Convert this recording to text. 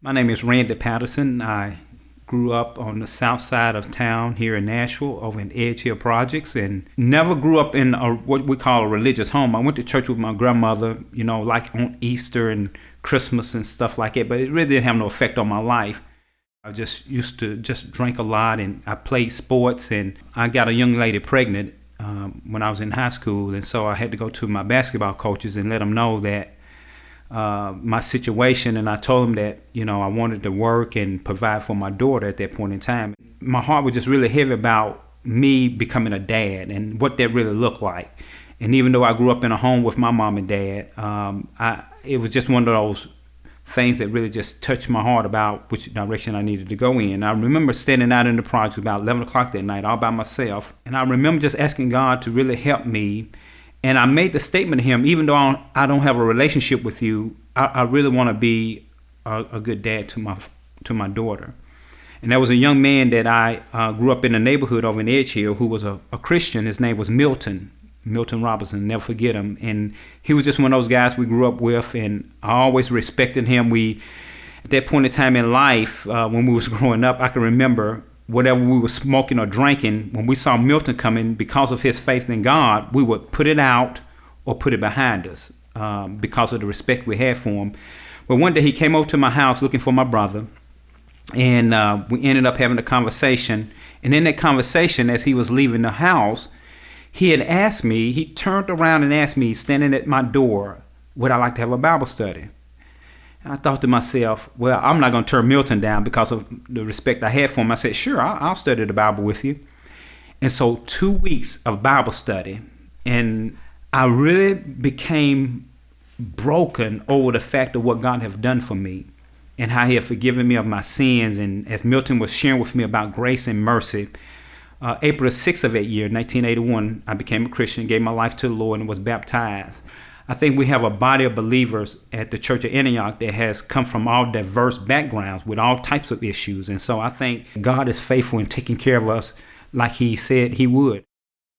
My name is Randy Patterson. I grew up on the south side of town here in Nashville over in Edge Hill Projects, and never grew up in what we call a religious home. I went to church with my grandmother, like on Easter and Christmas and stuff like that, but it really didn't have no effect on my life. I just used to just drink a lot, and I played sports, and I got a young lady pregnant when I was in high school, and so I had to go to my basketball coaches and let them know that my situation, and I told them that I wanted to work and provide for my daughter at that point in time. My heart was just really heavy about me becoming a dad and what that really looked like. And even though I grew up in a home with my mom and dad, it was just one of those things that really just touched my heart about which direction I needed to go in. I remember standing out in the project about 11 o'clock that night all by myself, and I remember just asking God to really help me. And I made the statement to him, even though I don't have a relationship with you, I really want to be a good dad to my daughter. And there was a young man that I grew up in the neighborhood over in Edge Hill who was a Christian. His name was Milton Robinson, never forget him. And he was just one of those guys we grew up with, and I always respected him. At that point in time in life, when we was growing up, I can remember whatever we were smoking or drinking, when we saw Milton coming, because of his faith in God, we would put it out or put it behind us because of the respect we had for him. But one day he came over to my house looking for my brother, and we ended up having a conversation. And in that conversation, as he was leaving the house, he turned around and asked me, standing at my door, would I like to have a Bible study? I thought to myself, well, I'm not going to turn Milton down because of the respect I had for him. I said, sure, I'll study the Bible with you. And so 2 weeks of Bible study, and I really became broken over the fact of what God had done for me and how he had forgiven me of my sins. And as Milton was sharing with me about grace and mercy, April 6th of that year, 1981, I became a Christian, gave my life to the Lord, and was baptized. I think we have a body of believers at the Church of Antioch that has come from all diverse backgrounds with all types of issues. And so I think God is faithful in taking care of us like he said he would.